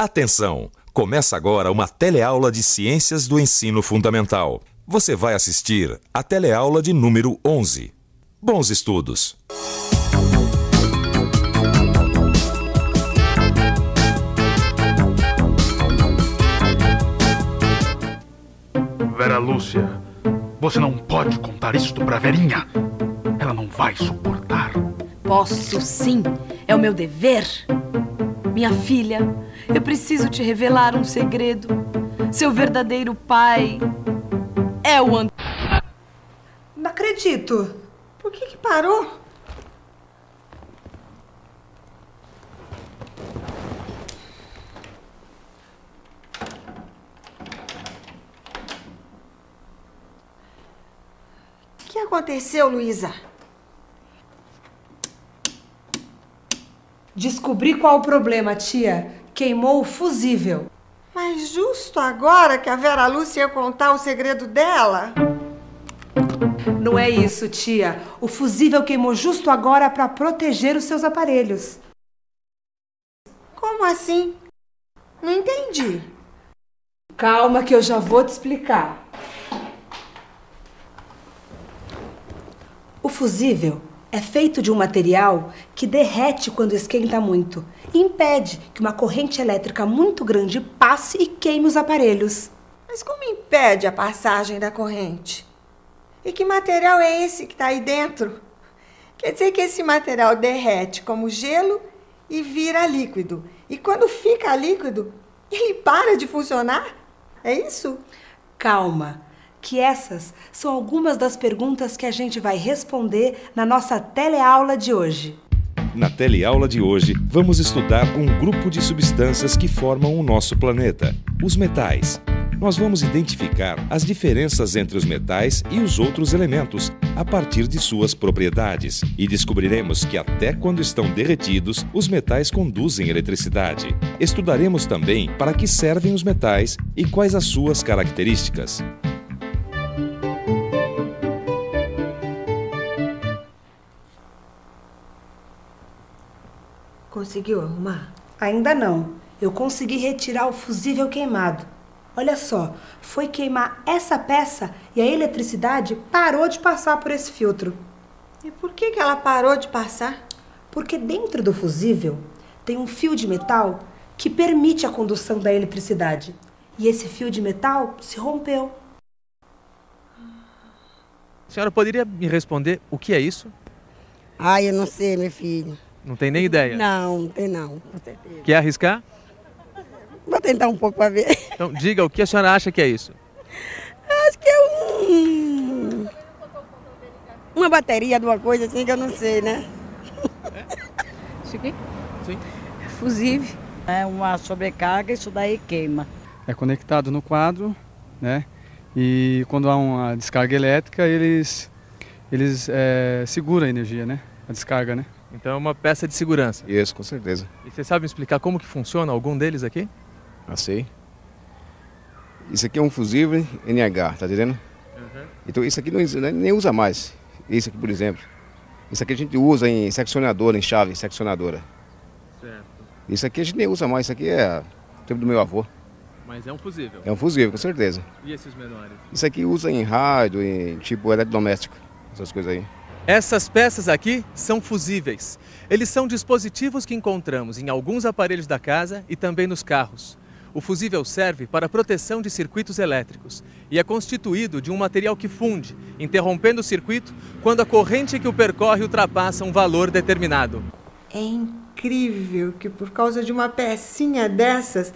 Atenção! Começa agora uma teleaula de Ciências do Ensino Fundamental. Você vai assistir a teleaula de número 11. Bons estudos! Vera Lúcia, você não pode contar isto pra Verinha. Ela não vai suportar. Posso sim, é o meu dever. Minha filha, eu preciso te revelar um segredo. Seu verdadeiro pai é o Não acredito. Por que parou? O que aconteceu, Luísa? Descobri qual o problema, tia. Queimou o fusível. Mas justo agora que a Vera Lúcia ia contar o segredo dela? Não é isso, tia. O fusível queimou justo agora para proteger os seus aparelhos. Como assim? Não entendi. Calma que eu já vou te explicar. O fusível é feito de um material que derrete quando esquenta muito e impede que uma corrente elétrica muito grande passe e queime os aparelhos. Mas como impede a passagem da corrente? E que material é esse que está aí dentro? Quer dizer que esse material derrete como gelo e vira líquido. E quando fica líquido, ele para de funcionar? É isso? Calma, que essas são algumas das perguntas que a gente vai responder na nossa teleaula de hoje. Na teleaula de hoje, vamos estudar um grupo de substâncias que formam o nosso planeta, os metais. Nós vamos identificar as diferenças entre os metais e os outros elementos a partir de suas propriedades e descobriremos que até quando estão derretidos, os metais conduzem eletricidade. Estudaremos também para que servem os metais e quais as suas características. Conseguiu arrumar? Ainda não. Eu consegui retirar o fusível queimado. Olha só, foi queimar essa peça e a eletricidade parou de passar por esse filtro. E por que ela parou de passar? Porque dentro do fusível tem um fio de metal que permite a condução da eletricidade. E esse fio de metal se rompeu. A senhora poderia me responder o que é isso? Ai, eu não sei, meu filho. Não tem nem ideia? Não tem não, com certeza. Quer arriscar? Vou tentar um pouco para ver. Então diga o que a senhora acha que é isso. Acho que é uma bateria de uma coisa assim que eu não sei, né? Isso aqui? Sim. Fusível. É uma sobrecarga, isso daí queima. É conectado no quadro, né? E quando há uma descarga elétrica, eles seguram a energia, né? A descarga, né? Então é uma peça de segurança. Isso, com certeza. E você sabe me explicar como que funciona algum deles aqui? Ah, sei. Isso aqui é um fusível NH, tá entendendo? Uhum. Então isso aqui nem usa mais. Isso aqui, por exemplo. Isso aqui a gente usa em seccionadora, em chave seccionadora. Certo. Isso aqui a gente nem usa mais, isso aqui é o tempo do meu avô. Mas é um fusível? É um fusível, com certeza. E esses menores? Isso aqui usa em rádio, em tipo eletrodoméstico, essas coisas aí. Essas peças aqui são fusíveis. Eles são dispositivos que encontramos em alguns aparelhos da casa e também nos carros. O fusível serve para a proteção de circuitos elétricos e é constituído de um material que funde, interrompendo o circuito quando a corrente que o percorre ultrapassa um valor determinado. É incrível que por causa de uma pecinha dessas,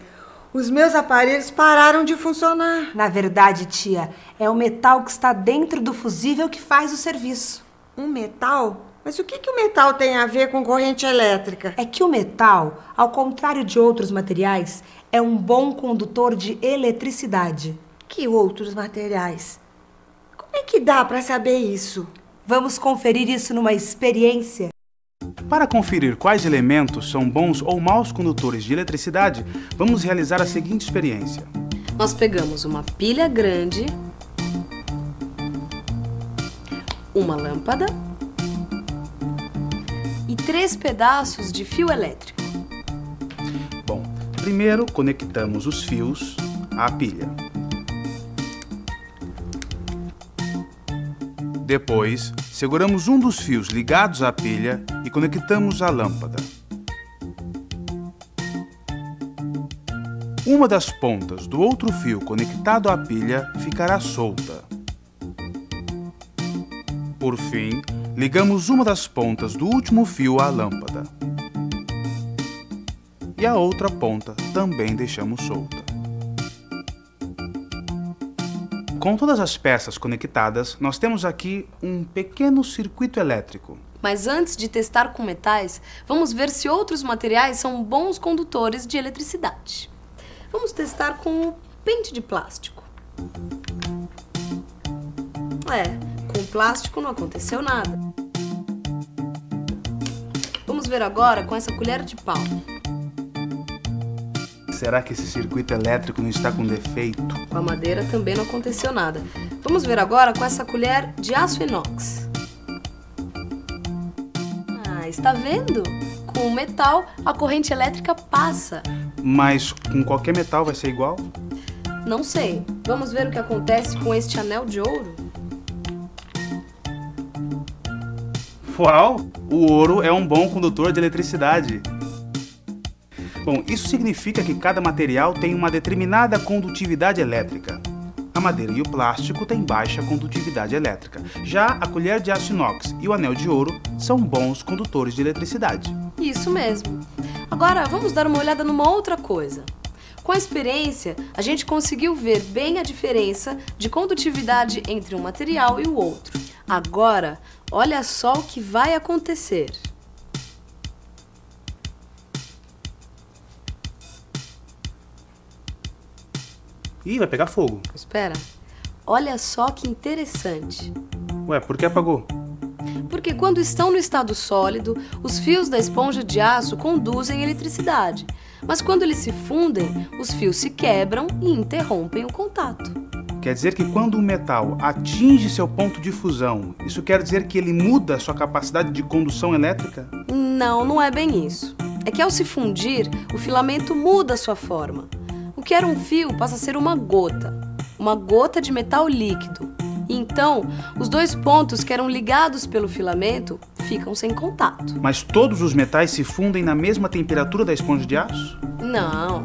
os meus aparelhos pararam de funcionar. Na verdade, tia, é o metal que está dentro do fusível que faz o serviço. Um metal? Mas o que o metal tem a ver com corrente elétrica? É que o metal, ao contrário de outros materiais, é um bom condutor de eletricidade. Que outros materiais? Como é que dá para saber isso? Vamos conferir isso numa experiência. Para conferir quais elementos são bons ou maus condutores de eletricidade, vamos realizar a seguinte experiência. Nós pegamos uma pilha grande, uma lâmpada e 3 pedaços de fio elétrico. Bom, Primeiro, conectamos os fios à pilha. Depois, seguramos um dos fios ligados à pilha e conectamos à lâmpada. Uma das pontas do outro fio conectado à pilha ficará solta. Por fim, ligamos uma das pontas do último fio à lâmpada. E a outra ponta também deixamos solta. Com todas as peças conectadas, nós temos aqui um pequeno circuito elétrico. Mas antes de testar com metais, vamos ver se outros materiais são bons condutores de eletricidade. Vamos testar com pente de plástico. Com plástico não aconteceu nada. Vamos ver agora com essa colher de pau. Será que esse circuito elétrico não está com defeito? Com a madeira também não aconteceu nada. Vamos ver agora com essa colher de aço inox. Está vendo? Com o metal, a corrente elétrica passa. Mas com qualquer metal vai ser igual? Não sei. Vamos ver o que acontece com este anel de ouro. Uau! O ouro é um bom condutor de eletricidade. Bom, isso significa que cada material tem uma determinada condutividade elétrica. A madeira e o plástico têm baixa condutividade elétrica. Já a colher de aço inox e o anel de ouro são bons condutores de eletricidade. Isso mesmo. Agora, vamos dar uma olhada numa outra coisa. Com a experiência, a gente conseguiu ver bem a diferença de condutividade entre um material e o outro. Agora, olha só o que vai acontecer. Ih, vai pegar fogo. Espera. Olha só que interessante. Ué, por que apagou? Porque quando estão no estado sólido, os fios da esponja de aço conduzem eletricidade. Mas quando eles se fundem, os fios se quebram e interrompem o contato. Quer dizer que quando um metal atinge seu ponto de fusão, isso quer dizer que ele muda sua capacidade de condução elétrica? Não, não é bem isso. É que ao se fundir, o filamento muda sua forma. O que era um fio passa a ser uma gota de metal líquido. E então, os dois pontos que eram ligados pelo filamento ficam sem contato. Mas todos os metais se fundem na mesma temperatura da esponja de aço? Não.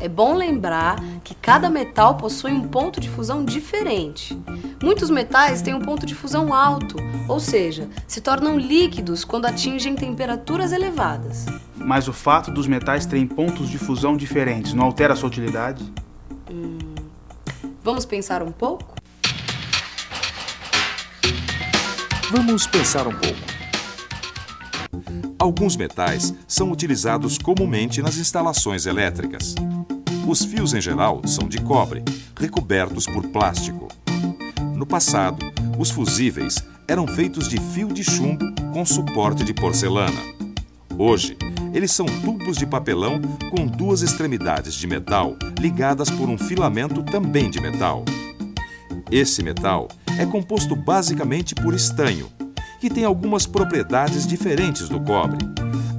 É bom lembrar que cada metal possui um ponto de fusão diferente. Muitos metais têm um ponto de fusão alto, ou seja, se tornam líquidos quando atingem temperaturas elevadas. Mas o fato dos metais terem pontos de fusão diferentes não altera a sua utilidade? Vamos pensar um pouco? Vamos pensar um pouco. Alguns metais são utilizados comumente nas instalações elétricas. Os fios, em geral, são de cobre, recobertos por plástico. No passado, os fusíveis eram feitos de fio de chumbo com suporte de porcelana. Hoje, eles são tubos de papelão com duas extremidades de metal ligadas por um filamento também de metal. Esse metal é composto basicamente por estanho, que tem algumas propriedades diferentes do cobre.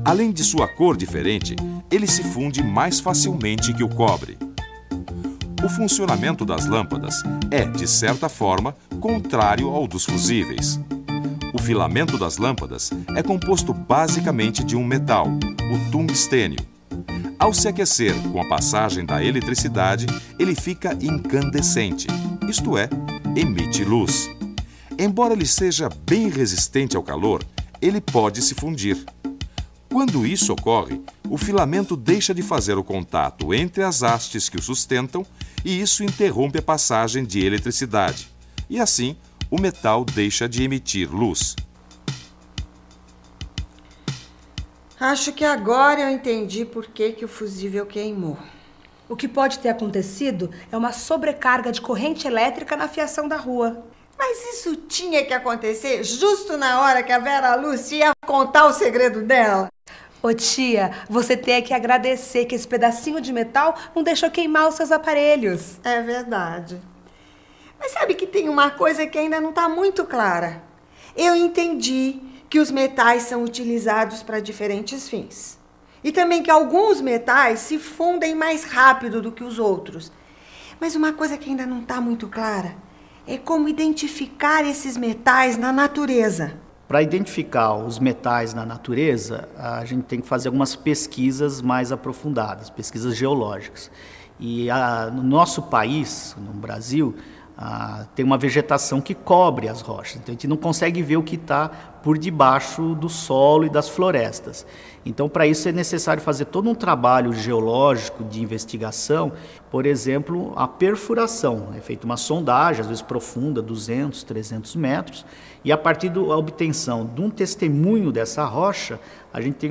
Além de sua cor diferente, ele se funde mais facilmente que o cobre. O funcionamento das lâmpadas é, de certa forma, contrário ao dos fusíveis. O filamento das lâmpadas é composto basicamente de um metal, o tungstênio. Ao se aquecer com a passagem da eletricidade, ele fica incandescente, isto é, emite luz. Embora ele seja bem resistente ao calor, ele pode se fundir. Quando isso ocorre, o filamento deixa de fazer o contato entre as hastes que o sustentam e isso interrompe a passagem de eletricidade. E assim, o metal deixa de emitir luz. Acho que agora eu entendi por que o fusível queimou. O que pode ter acontecido é uma sobrecarga de corrente elétrica na fiação da rua. Mas isso tinha que acontecer justo na hora que a Vera Lúcia ia contar o segredo dela. Ô tia, você tem que agradecer que esse pedacinho de metal não deixou queimar os seus aparelhos. É verdade. Mas sabe que tem uma coisa que ainda não está muito clara. Eu entendi que os metais são utilizados para diferentes fins. E também que alguns metais se fundem mais rápido do que os outros. Mas uma coisa que ainda não está muito clara é como identificar esses metais na natureza. Para identificar os metais na natureza, a gente tem que fazer algumas pesquisas mais aprofundadas, pesquisas geológicas. E no nosso país, no Brasil, tem uma vegetação que cobre as rochas. Então a gente não consegue ver o que está por debaixo do solo e das florestas. Então, para isso é necessário fazer todo um trabalho geológico de investigação, por exemplo, a perfuração. É feita uma sondagem, às vezes profunda, 200, 300 metros, e a partir da obtenção de um testemunho dessa rocha, a gente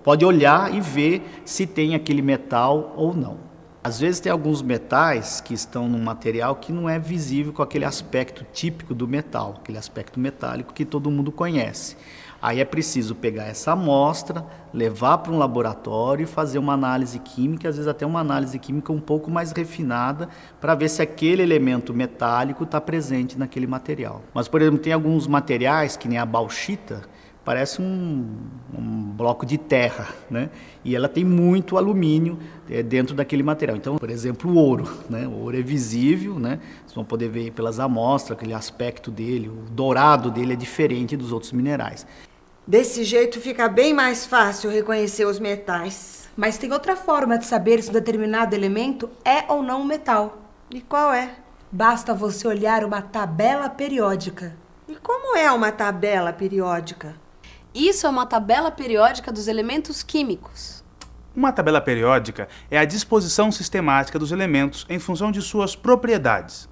pode olhar e ver se tem aquele metal ou não. Às vezes tem alguns metais que estão num material que não é visível com aquele aspecto típico do metal, aquele aspecto metálico que todo mundo conhece. Aí é preciso pegar essa amostra, levar para um laboratório e fazer uma análise química, às vezes até uma análise química um pouco mais refinada, para ver se aquele elemento metálico está presente naquele material. Mas, por exemplo, tem alguns materiais, que nem a bauxita, parece um bloco de terra, né? E ela tem muito alumínio dentro daquele material. Então, por exemplo, o ouro, né? O ouro é visível, né? Vocês vão poder ver pelas amostras, aquele aspecto dele, o dourado dele é diferente dos outros minerais. Desse jeito fica bem mais fácil reconhecer os metais. Mas tem outra forma de saber se um determinado elemento é ou não um metal. E qual é? Basta você olhar uma tabela periódica. E como é uma tabela periódica? Isso é uma tabela periódica dos elementos químicos. Uma tabela periódica é a disposição sistemática dos elementos em função de suas propriedades.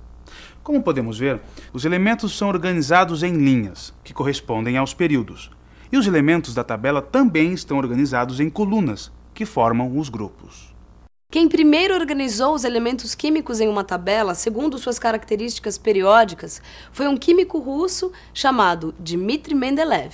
Como podemos ver, os elementos são organizados em linhas, que correspondem aos períodos. E os elementos da tabela também estão organizados em colunas, que formam os grupos. Quem primeiro organizou os elementos químicos em uma tabela, segundo suas características periódicas, foi um químico russo chamado Dmitry Mendeleev.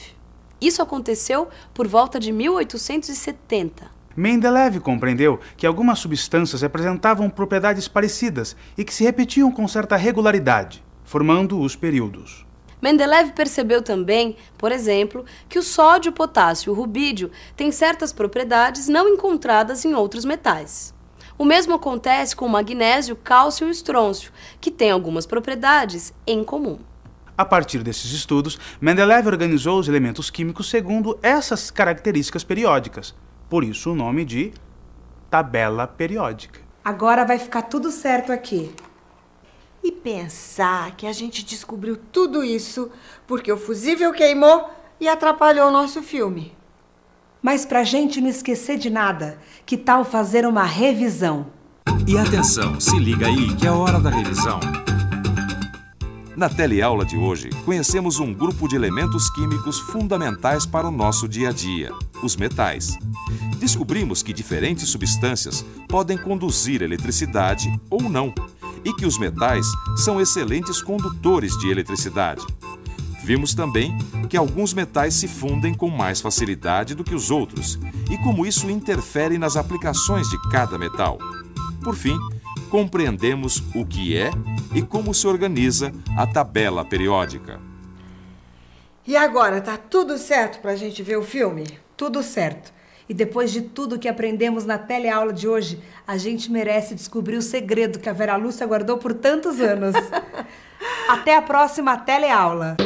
Isso aconteceu por volta de 1870. Mendeleev compreendeu que algumas substâncias apresentavam propriedades parecidas e que se repetiam com certa regularidade, formando os períodos. Mendeleev percebeu também, por exemplo, que o sódio, o potássio e o rubídio têm certas propriedades não encontradas em outros metais. O mesmo acontece com o magnésio, cálcio e o estrôncio, que têm algumas propriedades em comum. A partir desses estudos, Mendeleev organizou os elementos químicos segundo essas características periódicas. Por isso o nome de tabela periódica. Agora vai ficar tudo certo aqui. E pensar que a gente descobriu tudo isso porque o fusível queimou e atrapalhou o nosso filme. Mas pra gente não esquecer de nada, que tal fazer uma revisão? E atenção, se liga aí que é hora da revisão. Na teleaula de hoje, conhecemos um grupo de elementos químicos fundamentais para o nosso dia a dia, os metais. Descobrimos que diferentes substâncias podem conduzir eletricidade ou não, e que os metais são excelentes condutores de eletricidade. Vimos também que alguns metais se fundem com mais facilidade do que os outros, e como isso interfere nas aplicações de cada metal. Por fim, compreendemos o que é e como se organiza a tabela periódica. E agora, tá tudo certo pra gente ver o filme? Tudo certo. E depois de tudo que aprendemos na teleaula de hoje, a gente merece descobrir o segredo que a Vera Lúcia guardou por tantos anos. Até a próxima teleaula!